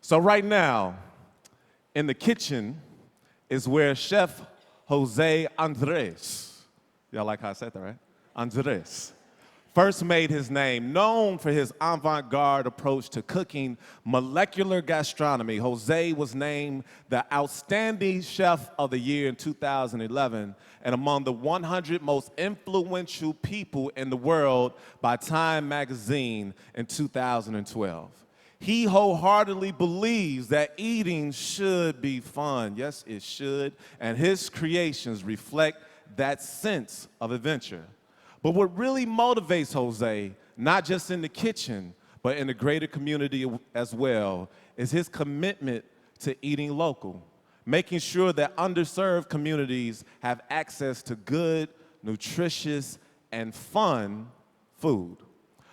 So right now, in the kitchen is where Chef José Andrés, y'all like how I said that, right? Andrés, first made his name. Known for his avant-garde approach to cooking molecular gastronomy, Jose was named the Outstanding Chef of the Year in 2011 and among the 100 most influential people in the world by Time magazine in 2012. He wholeheartedly believes that eating should be fun. Yes, it should. And his creations reflect that sense of adventure. But what really motivates Jose, not just in the kitchen, but in the greater community as well, is his commitment to eating local, making sure that underserved communities have access to good, nutritious, and fun food.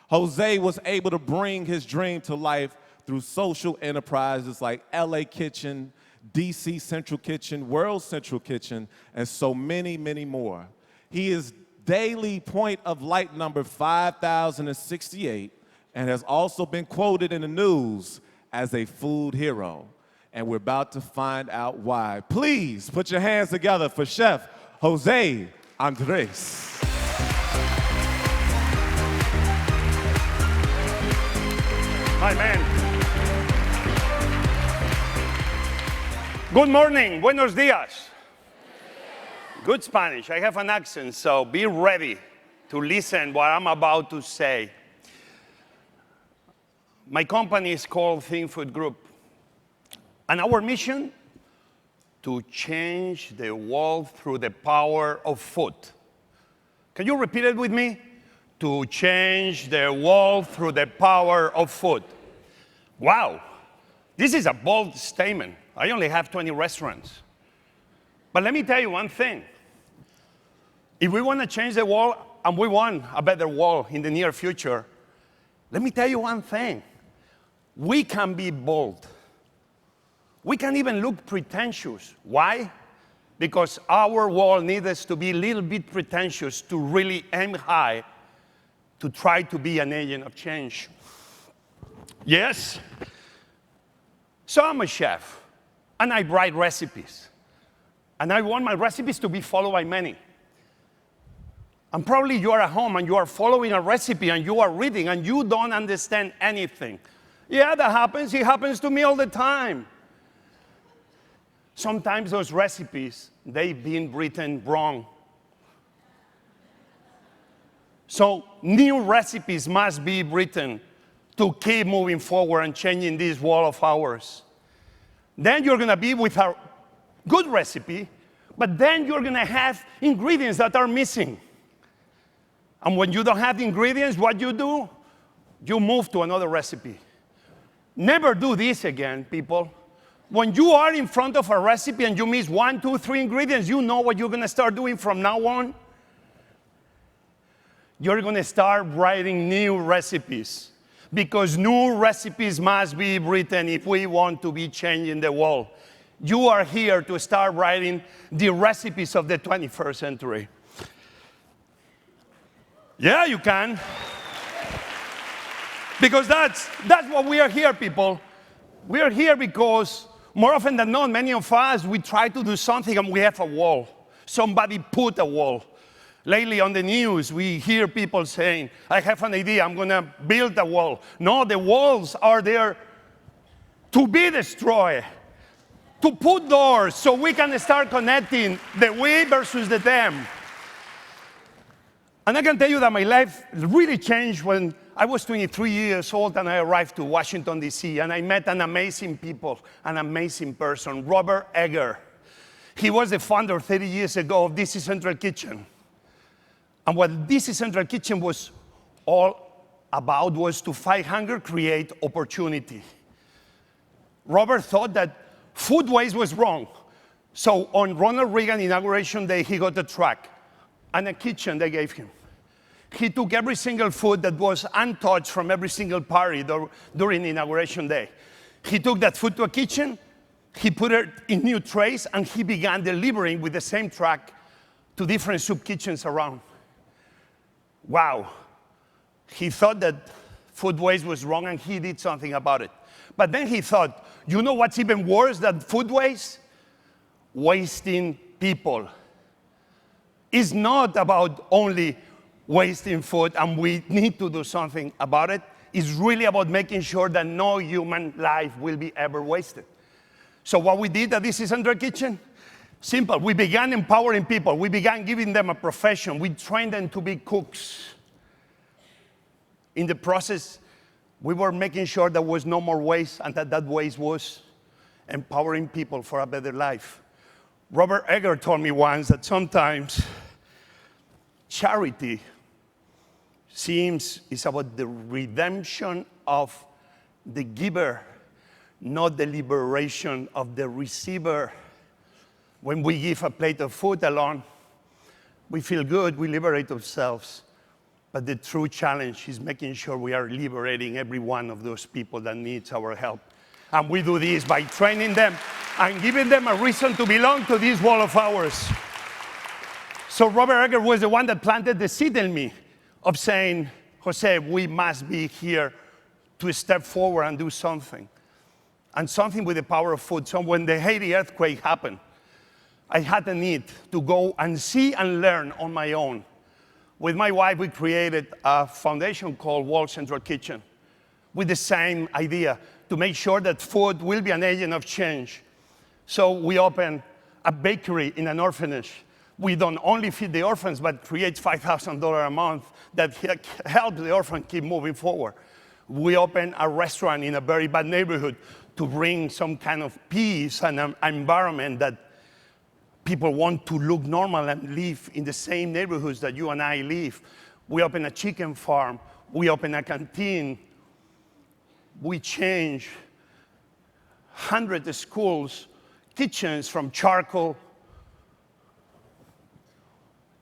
Jose was able to bring his dream to life through social enterprises like LA Kitchen, DC Central Kitchen, World Central Kitchen, and so many, many more. He is daily point of light number 5068 and has also been quoted in the news as a food hero. And we're about to find out why. Please put your hands together for Chef José Andrés. Hi, man. Good morning. Buenos días. Good Spanish. I have an accent, so be ready to listen what I'm about to say. My company is called Think Food Group, and our mission, to change the world through the power of food. Can you repeat it with me? To change the world through the power of food. Wow, this is a bold statement. I only have 20 restaurants. But let me tell you one thing. If we want to change the world, and we want a better world in the near future, let me tell you one thing. We can be bold. We can even look pretentious. Why? Because our world needs us to be a little bit pretentious to really aim high to try to be an agent of change. Yes? So I'm a chef, and I write recipes. And I want my recipes to be followed by many. And probably you are at home and you are following a recipe and you are reading and you don't understand anything. Yeah, that happens. It happens to me all the time. Sometimes those recipes, they've been written wrong. So new recipes must be written to keep moving forward and changing this world of ours. Then you're going to be with a good recipe, but then you're going to have ingredients that are missing. And when you don't have the ingredients, what do? You move to another recipe. Never do this again, people. When you are in front of a recipe and you miss 1, 2, 3 ingredients, you know what you're going to start doing from now on? You're going to start writing new recipes, because new recipes must be written if we want to be changing the world. You are here to start writing the recipes of the 21st century. Yeah, you can. Because that's what we are here, people. We are here because more often than not, many of us, we try to do something and we have a wall. Somebody put a wall. Lately on the news, we hear people saying, I have an idea, I'm going to build a wall. No, the walls are there to be destroyed, to put doors so we can start connecting the we versus the them. And I can tell you that my life really changed when I was 23 years old and I arrived to Washington, D.C., and I met an amazing people, an amazing person, Robert Egger. He was the founder 30 years ago of DC Central Kitchen. And what DC Central Kitchen was all about was to fight hunger, create opportunity. Robert thought that food waste was wrong. So on Ronald Reagan inauguration day, he got a truck and a kitchen they gave him. He took every single food that was untouched from every single party during inauguration day. He took that food to a kitchen, he put it in new trays, and he began delivering with the same truck to different soup kitchens around. Wow. He thought that food waste was wrong and he did something about it. But then he thought, You know what's even worse than food waste? Wasting people. It's not about only wasting food, and we need to do something about it. It's really about making sure that no human life will be ever wasted. So what we did at This Is Andrés Kitchen, simple. We began empowering people. We began giving them a profession. We trained them to be cooks. In the process, we were making sure there was no more waste, and that waste was empowering people for a better life. Robert Egger told me once that sometimes charity is about the redemption of the giver, not the liberation of the receiver. When we give a plate of food alone, we feel good, we liberate ourselves. But the true challenge is making sure we are liberating every one of those people that needs our help. And we do this by training them and giving them a reason to belong to this wall of ours. So Robert Egger was the one that planted the seed in me of saying, Jose, we must be here to step forward and do something. And something with the power of food. So when the Haiti earthquake happened, I had a need to go and see and learn on my own. With my wife, we created a foundation called World Central Kitchen with the same idea, to make sure that food will be an agent of change. So we opened a bakery in an orphanage. We don't only feed the orphans, but create $5,000 a month that help the orphan keep moving forward. We opened a restaurant in a very bad neighborhood to bring some kind of peace and an environment that people want to look normal and live in the same neighborhoods that you and I live. We opened a chicken farm. We opened a canteen. We changed 100 schools, kitchens from charcoal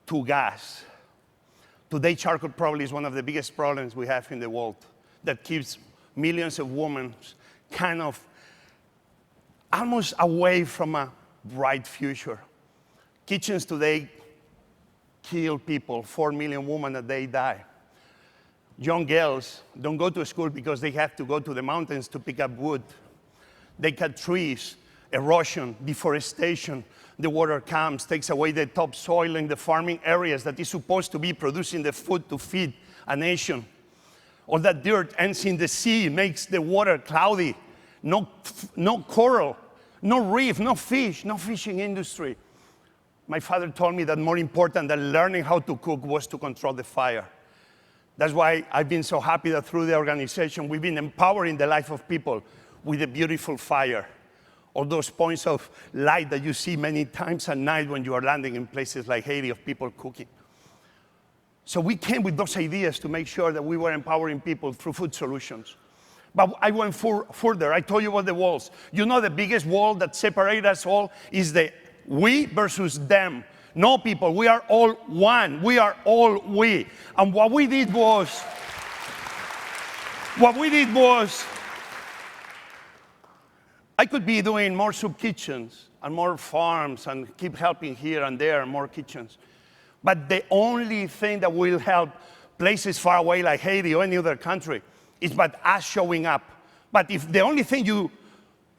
to gas. Today, charcoal probably is one of the biggest problems we have in the world that keeps millions of women kind of almost away from a bright future. Kitchens today kill people. 4 million women a day die. Young girls don't go to school because they have to go to the mountains to pick up wood. They cut trees, erosion, deforestation. The water comes, takes away the topsoil in the farming areas that is supposed to be producing the food to feed a nation. All that dirt ends in the sea, makes the water cloudy. No coral, no reef, no fish, no fishing industry. My father told me that more important than learning how to cook was to control the fire. That's why I've been so happy that through the organization, we've been empowering the life of people with a beautiful fire. All those points of light that you see many times at night when you are landing in places like Haiti of people cooking. So we came with those ideas to make sure that we were empowering people through food solutions. But I went further. I told you about the walls. You know the biggest wall that separates us all is the we versus them. No, people, we are all one. We are all we. And what we did was, I could be doing more soup kitchens and more farms and keep helping here and there, more kitchens. But the only thing that will help places far away like Haiti or any other country is by us showing up. But if the only thing you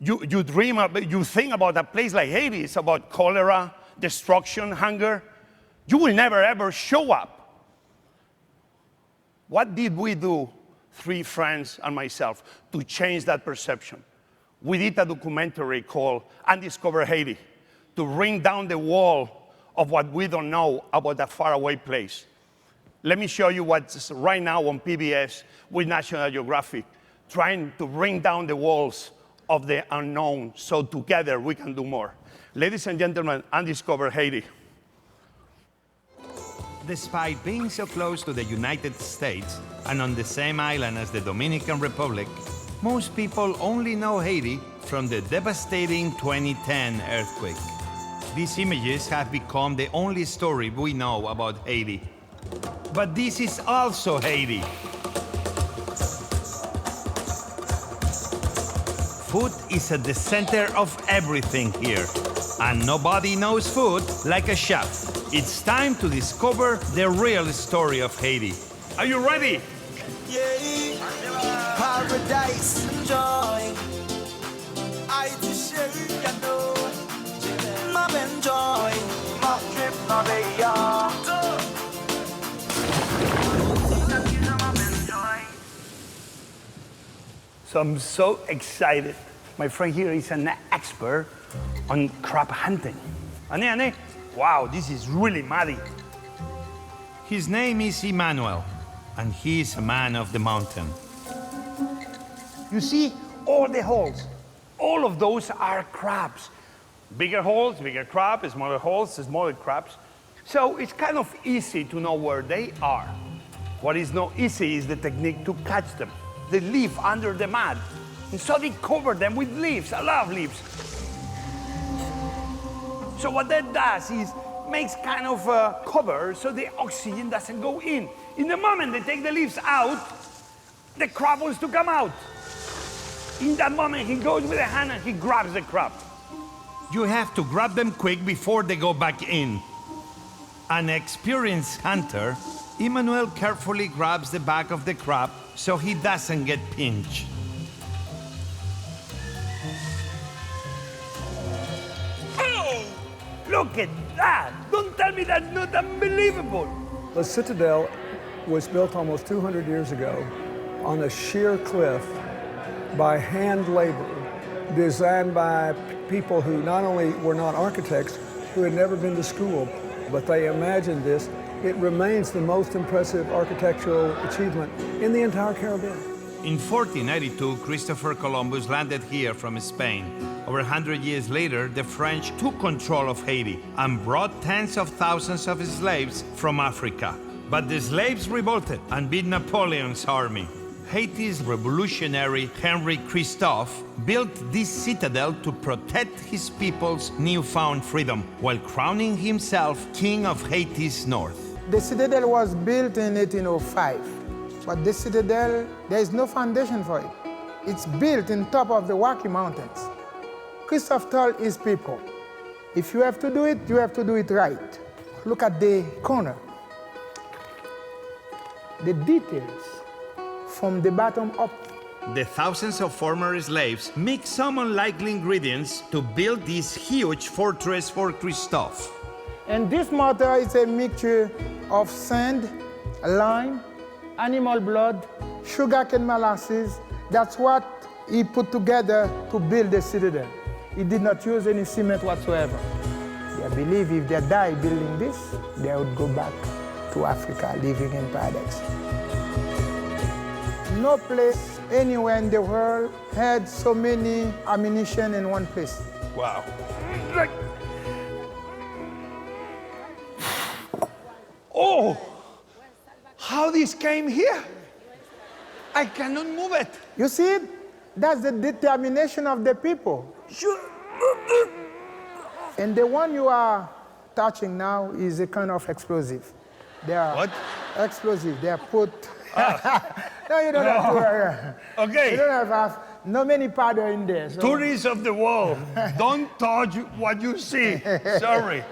dream about, you think about a place like Haiti is about cholera, destruction, hunger, you will never ever show up. What did we do, 3 friends and myself, to change that perception? We did a documentary called Undiscovered Haiti to bring down the wall of what we don't know about a faraway place. Let me show you what's right now on PBS with National Geographic, trying to bring down the walls of the unknown so together we can do more. Ladies and gentlemen, Undiscovered Haiti. Despite being so close to the United States and on the same island as the Dominican Republic, most people only know Haiti from the devastating 2010 earthquake. These images have become the only story we know about Haiti. But this is also Haiti. Food is at the center of everything here. And nobody knows food like a chef. It's time to discover the real story of Haiti. Are you ready? Yeah, paradise and joy. So I'm so excited. My friend here is an expert on crab hunting. Ane, wow, this is really muddy. His name is Emmanuel, and he is a man of the mountain. You see all the holes. All of those are crabs. Bigger holes, bigger crab, smaller holes, smaller crabs. So it's kind of easy to know where they are. What is not easy is the technique to catch them. They live under the mud. And so they cover them with leaves, a lot of leaves. So what that does is makes kind of a cover so the oxygen doesn't go in. In the moment they take the leaves out, the crab wants to come out. In that moment, he goes with a hand and he grabs the crab. You have to grab them quick before they go back in. An experienced hunter, Emmanuel carefully grabs the back of the crab so he doesn't get pinched. Oh! Look at that! Don't tell me that's not unbelievable! The Citadel was built almost 200 years ago on a sheer cliff by hand labor, designed by people who not only were not architects, who had never been to school, but they imagined this. It remains the most impressive architectural achievement in the entire Caribbean. In 1492, Christopher Columbus landed here from Spain. Over 100 years later, the French took control of Haiti and brought tens of thousands of slaves from Africa. But the slaves revolted and beat Napoleon's army. Haiti's revolutionary Henry Christophe built this citadel to protect his people's newfound freedom while crowning himself king of Haiti's north. The citadel was built in 1805, but the citadel, there is no foundation for it. It's built on top of the Rocky Mountains. Christophe told his people, if you have to do it, you have to do it right. Look at the corner. The details from the bottom up. The thousands of former slaves mixed some unlikely ingredients to build this huge fortress for Christophe. And this mortar is a mixture of sand, lime, animal blood, sugarcane molasses. That's what he put together to build the citadel. He did not use any cement whatsoever. I believe if they die building this, they would go back to Africa, living in paradise. No place anywhere in the world had so many ammunition in one place. Wow. Oh! How this came here? I cannot move it. You see it? That's the determination of the people. And the one you are touching now is a kind of explosive. They are What? explosive. They are put. No, you don't have to. Okay. You don't have no many powder in there. So. Tourists of the world, don't touch what you see. Sorry.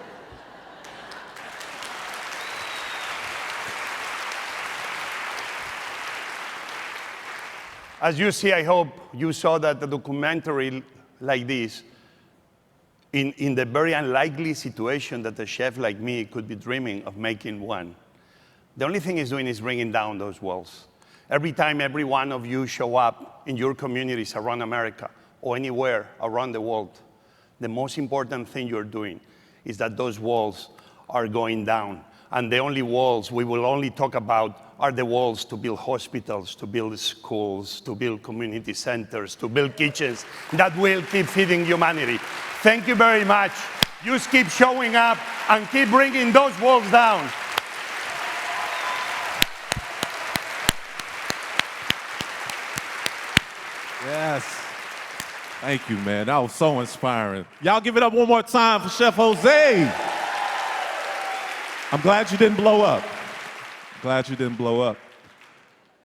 As you see, I hope you saw that the documentary like this, in the very unlikely situation that a chef like me could be dreaming of making one. The only thing he's doing is bringing down those walls. Every time every one of you show up in your communities around America or anywhere around the world, the most important thing you're doing is that those walls are going down. And the only walls we will only talk about are the walls to build hospitals, to build schools, to build community centers, to build kitchens that will keep feeding humanity. Thank you very much. Just keep showing up and keep bringing those walls down. Yes. Thank you, man. That was so inspiring. Y'all give it up one more time for Chef Jose. I'm glad you didn't blow up. Glad you didn't blow up.